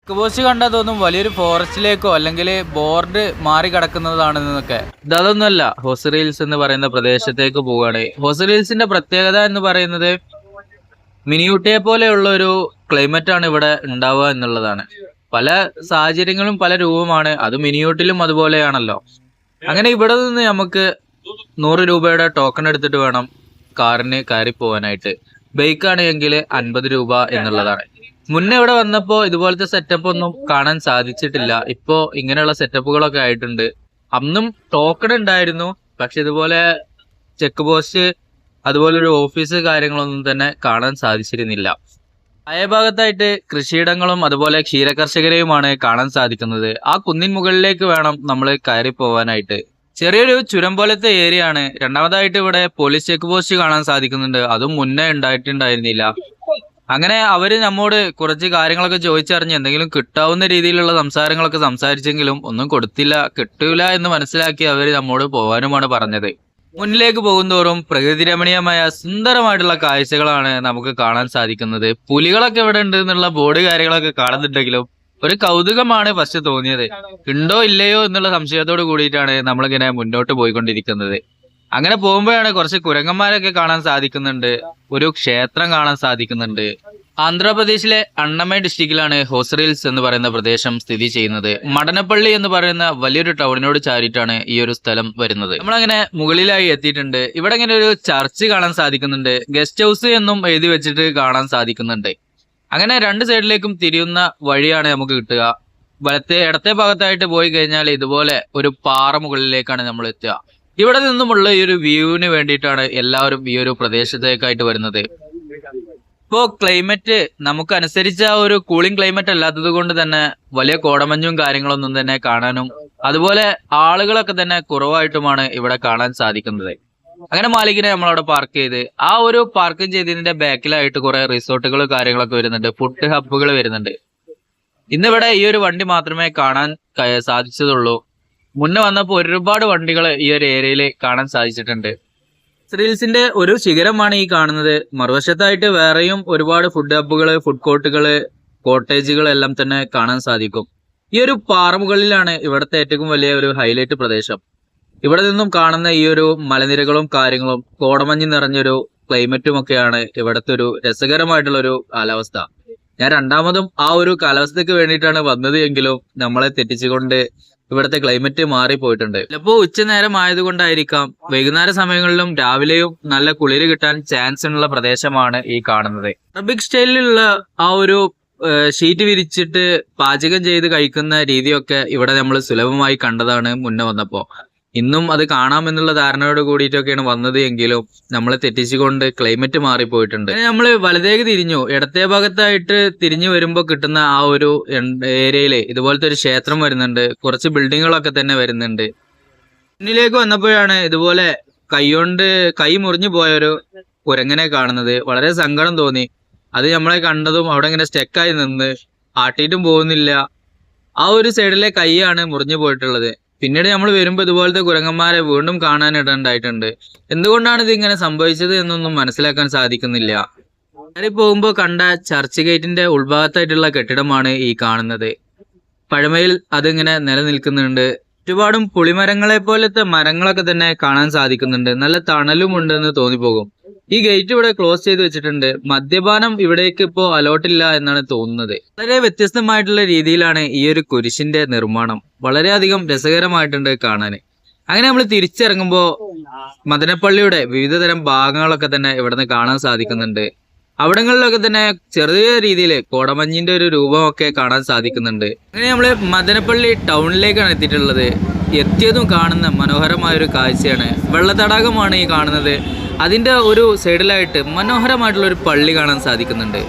Check post കണ്ടാൽ തോന്നും വലിയൊരു ഫോറസ്റ്റിലേക്കോ അല്ലെങ്കിൽ ബോർഡ് മാറി കിടക്കുന്നതാണെന്നൊക്കെ. ഇതൊന്നുമല്ല. ഹൊസറി ഹിൽസ് എന്ന് പറയുന്ന പ്രദേശത്തേക്ക് പോവുകയാണ്. ഹൊസറി ഹിൽസിന്റെ പ്രത്യേകത എന്ന് പറയുന്നത് മിനിയൂട്ടിയെ പോലെയുള്ള ഒരു ക്ലൈമറ്റ് ആണ് ഇവിടെ ഉണ്ടാവുക എന്നുള്ളതാണ്. പല സാഹചര്യങ്ങളും പല രൂപമാണ്. അത് മിനിയൂട്ടിലും അതുപോലെയാണല്ലോ. അങ്ങനെ ഇവിടെ നിന്ന് നമുക്ക് 100 രൂപയുടെ ടോക്കൺ എടുത്തിട്ട് വേണം കാറിന് കയറി പോകാനായിട്ട്. ബൈക്കാണെങ്കിൽ 50 രൂപ എന്നുള്ളതാണ്. മുന്നേ ഇവിടെ വന്നപ്പോൾ ഇതുപോലത്തെ സെറ്റപ്പ് ഒന്നും കാണാൻ സാധിച്ചിട്ടില്ല. ഇപ്പോ ഇങ്ങനെയുള്ള സെറ്റപ്പുകളൊക്കെ ആയിട്ടുണ്ട്. അന്നും ടോക്കൺ ഉണ്ടായിരുന്നു, പക്ഷെ ഇതുപോലെ ചെക്ക് പോസ്റ്റ് അതുപോലെ ഒരു ഓഫീസ് കാര്യങ്ങളൊന്നും തന്നെ കാണാൻ സാധിച്ചിരുന്നില്ല. ഭാഗത്തായിട്ട് കൃഷിയിടങ്ങളും അതുപോലെ ക്ഷീരകർഷകരെയുമാണ് കാണാൻ സാധിക്കുന്നത്. ആ കുന്നിൻ മുകളിലേക്ക് വേണം നമ്മൾ കയറി പോവാനായിട്ട്. ചെറിയൊരു ചുരം പോലത്തെ ഏരിയ ആണ്. രണ്ടാമതായിട്ട് ഇവിടെ പോലീസ് ചെക്ക് പോസ്റ്റ് കാണാൻ സാധിക്കുന്നുണ്ട്. അതും മുന്നേ ഉണ്ടായിട്ടുണ്ടായിരുന്നില്ല. അങ്ങനെ അവര് നമ്മോട് കുറച്ച് കാര്യങ്ങളൊക്കെ ചോദിച്ചറിഞ്ഞ് എന്തെങ്കിലും കിട്ടാവുന്ന രീതിയിലുള്ള സംസാരങ്ങളൊക്കെ സംസാരിച്ചെങ്കിലും ഒന്നും കൊടുത്തില്ല. കിട്ടൂല എന്ന് മനസ്സിലാക്കി അവര് നമ്മോട് പോകാനുമാണ് പറഞ്ഞത്. മുന്നിലേക്ക് പോകുന്തോറും പ്രകൃതി രമണീയമായ സുന്ദരമായിട്ടുള്ള കാഴ്ചകളാണ് നമുക്ക് കാണാൻ സാധിക്കുന്നത്. പുലികളൊക്കെ ഇവിടെ ഉണ്ട് എന്നുള്ള ബോർഡ് കാര്യങ്ങളൊക്കെ കാണുന്നുണ്ടെങ്കിലും ഒരു കൗതുകമാണ് ഫസ്റ്റ് തോന്നിയത്. ഉണ്ടോ ഇല്ലയോ എന്നുള്ള സംശയത്തോട് കൂടിയിട്ടാണ് നമ്മളിങ്ങനെ മുന്നോട്ട് പോയിക്കൊണ്ടിരിക്കുന്നത്. അങ്ങനെ പോകുമ്പോഴാണ് കുറച്ച് കുരങ്ങന്മാരൊക്കെ കാണാൻ സാധിക്കുന്നുണ്ട്. ഒരു ക്ഷേത്രം കാണാൻ സാധിക്കുന്നുണ്ട്. ആന്ധ്രാപ്രദേശിലെ അണ്ണമൈ ഡിസ്ട്രിക്റ്റിലാണ് ഹൊസറി ഹിൽസ് എന്ന് പറയുന്ന പ്രദേശം സ്ഥിതി ചെയ്യുന്നത്. മടനപ്പള്ളി എന്ന് പറയുന്ന വലിയൊരു ടൗണിനോട് ചാരിയിട്ടാണ് ഈ ഒരു സ്ഥലം വരുന്നത്. നമ്മളങ്ങനെ മുകളിലായി എത്തിയിട്ടുണ്ട്. ഇവിടെ ഇങ്ങനെ ഒരു ചർച്ച് കാണാൻ സാധിക്കുന്നുണ്ട്. ഗസ്റ്റ് ഹൗസ് എന്നും എഴുതി വെച്ചിട്ട് കാണാൻ സാധിക്കുന്നുണ്ട്. അങ്ങനെ രണ്ട് സൈഡിലേക്കും തിരിയുന്ന വഴിയാണ് നമുക്ക് കിട്ടുക. ഇടത്തെ ഭാഗത്തായിട്ട് പോയി കഴിഞ്ഞാൽ ഇതുപോലെ ഒരു പാറ മുകളിലേക്കാണ് നമ്മൾ എത്തുക. ഇവിടെ നിന്നുമുള്ള ഈ ഒരു വ്യൂവിന് വേണ്ടിയിട്ടാണ് എല്ലാവരും ഈ ഒരു പ്രദേശത്തേക്കായിട്ട് വരുന്നത്. ഇപ്പോ ക്ലൈമറ്റ് നമുക്ക് അനുസരിച്ച ഒരു കൂളിംഗ് ക്ലൈമറ്റ് അല്ലാത്തത് കൊണ്ട് തന്നെ വലിയ കോടമഞ്ഞും കാര്യങ്ങളൊന്നും തന്നെ കാണാനും അതുപോലെ ആളുകളൊക്കെ തന്നെ കുറവായിട്ടുമാണ് ഇവിടെ കാണാൻ സാധിക്കുന്നത്. അങ്ങനെ മാലിക്കിനെ നമ്മളവിടെ പാർക്ക് ചെയ്ത് ആ ഒരു പാർക്കിംഗ് ചെയ്തതിന്റെ ബാക്കിലായിട്ട് കുറെ റിസോർട്ടുകൾ കാര്യങ്ങളൊക്കെ വരുന്നുണ്ട്. ഫുഡ് ഹബ്ബുകൾ വരുന്നുണ്ട്. ഇന്നിവിടെ ഈ ഒരു വണ്ടി മാത്രമേ കാണാൻ സാധിച്ചതുള്ളൂ. മുന്നേ വന്നപ്പോൾ ഒരുപാട് വണ്ടികൾ ഈ ഒരു ഏരിയയിൽ കാണാൻ സാധിച്ചിട്ടുണ്ട്. ഹിൽസിന്റെ ഒരു ശിഖരമാണ് ഈ കാണുന്നത്. മറുവശത്തായിട്ട് വേറെയും ഒരുപാട് ഫുഡ് ഹബ്ബുകള്, ഫുഡ് കോർട്ടുകള്, കോട്ടേജുകൾ എല്ലാം തന്നെ കാണാൻ സാധിക്കും. ഈ ഒരു പാറമുകളിലാണ് ഇവിടുത്തെ ഏറ്റവും വലിയ ഒരു ഹൈലൈറ്റ് പ്രദേശം. ഇവിടെ നിന്നും കാണുന്ന ഈ ഒരു മലനിരകളും കാര്യങ്ങളും കോടമഞ്ഞ് നിറഞ്ഞൊരു ക്ലൈമറ്റും ഒക്കെയാണ് ഇവിടുത്തെ ഒരു രസകരമായിട്ടുള്ള ഒരു കാലാവസ്ഥ. ഞാൻ രണ്ടാമതും ആ ഒരു കാലാവസ്ഥയ്ക്ക് വേണ്ടിയിട്ടാണ് വന്നത് എങ്കിലും നമ്മളെ തെറ്റിച്ചുകൊണ്ട് ഇവിടുത്തെ ക്ലൈമറ്റ് മാറിപ്പോയിട്ടുണ്ട്. ചിലപ്പോ ഉച്ചനേരം ആയതുകൊണ്ടായിരിക്കാം വൈകുന്നേര സമയങ്ങളിലും രാവിലെയും നല്ല കുളിര് കിട്ടാൻ ചാൻസ് ഉള്ള പ്രദേശമാണ് ഈ കാണുന്നത്. അറബിക് സ്റ്റൈലിലുള്ള ആ ഒരു ഷീറ്റ് വിരിച്ചിട്ട് പാചകം ചെയ്ത് കഴിക്കുന്ന രീതിയൊക്കെ ഇവിടെ നമ്മൾ സുലഭമായി കണ്ടതാണ് മുന്നേ വന്നപ്പോ. ഇന്നും അത് കാണാമെന്നുള്ള ധാരണയോട് കൂടിയിട്ടൊക്കെയാണ് വന്നത് എങ്കിലും നമ്മളെ തെറ്റിച്ചുകൊണ്ട് ക്ലൈമറ്റ് മാറിപ്പോയിട്ടുണ്ട്. നമ്മൾ വലതേക്ക് തിരിഞ്ഞു. ഇടത്തെ ഭാഗത്തായിട്ട് തിരിഞ്ഞു വരുമ്പോൾ കിട്ടുന്ന ആ ഒരു ഏരിയയില് ഇതുപോലത്തെ ഒരു ക്ഷേത്രം വരുന്നുണ്ട്. കുറച്ച് ബിൽഡിങ്ങുകളൊക്കെ തന്നെ വരുന്നുണ്ട്. മുന്നിലേക്ക് വന്നപ്പോഴാണ് ഇതുപോലെ കൈ മുറിഞ്ഞു പോയൊരു കുരങ്ങനെ കാണുന്നത്. വളരെ സങ്കടം തോന്നി. അത് നമ്മളെ കണ്ടതും അവിടെ ഇങ്ങനെ സ്റ്റെക്കായി നിന്ന് ആട്ടിയിട്ടും പോകുന്നില്ല. ആ ഒരു സൈഡിലെ കൈയാണ് മുറിഞ്ഞു പോയിട്ടുള്ളത്. പിന്നീട് നമ്മൾ വരുമ്പോൾ ഇതുപോലത്തെ കുരങ്ങന്മാരെ വീണ്ടും കാണാനിടണ്ടായിട്ടുണ്ട്. എന്തുകൊണ്ടാണ് ഇത് ഇങ്ങനെ സംഭവിച്ചത് എന്നൊന്നും മനസ്സിലാക്കാൻ സാധിക്കുന്നില്ല. കയറി പോകുമ്പോൾ കണ്ട ചർച്ച് ഗേറ്റിന്റെ ഉൾഭാഗത്തായിട്ടുള്ള കെട്ടിടമാണ് ഈ കാണുന്നത്. പഴമയിൽ അതിങ്ങനെ നിലനിൽക്കുന്നുണ്ട്. ചുറ്റുപാടും പുളിമരങ്ങളെ പോലത്തെ മരങ്ങളൊക്കെ തന്നെ കാണാൻ സാധിക്കുന്നുണ്ട്. നല്ല തണലും ഉണ്ടെന്ന് തോന്നിപ്പോകും. ഈ ഗേറ്റ് ഇവിടെ ക്ലോസ് ചെയ്ത് വെച്ചിട്ടുണ്ട്. മദ്യപാനം ഇവിടേക്ക് ഇപ്പോ അലോട്ടില്ല എന്നാണ് തോന്നുന്നത്. വളരെ വ്യത്യസ്തമായിട്ടുള്ള രീതിയിലാണ് ഈ ഒരു കുരിശിന്റെ നിർമ്മാണം. വളരെയധികം രസകരമായിട്ടുണ്ട് കാണാൻ. അങ്ങനെ നമ്മൾ തിരിച്ചിറങ്ങുമ്പോൾ മദനപ്പള്ളിയുടെ വിവിധ തരം ഭാഗങ്ങളൊക്കെ തന്നെ ഇവിടുന്ന് കാണാൻ സാധിക്കുന്നുണ്ട്. അവിടങ്ങളിലൊക്കെ തന്നെ ചെറിയ രീതിയിൽ കോടമഞ്ഞിന്റെ ഒരു രൂപമൊക്കെ കാണാൻ സാധിക്കുന്നുണ്ട്. അങ്ങനെ നമ്മൾ മദനപ്പള്ളി ടൗണിലേക്കാണ് എത്തിയിട്ടുള്ളത്. എത്തിയതും കാണുന്ന മനോഹരമായൊരു കാഴ്ചയാണ്. വെള്ളത്തടാകമാണ് ഈ കാണുന്നത്. അതിന്റെ ഒരു സൈഡിലായിട്ട് മനോഹരമായിട്ടുള്ള ഒരു പള്ളി കാണാൻ സാധിക്കുന്നുണ്ട്.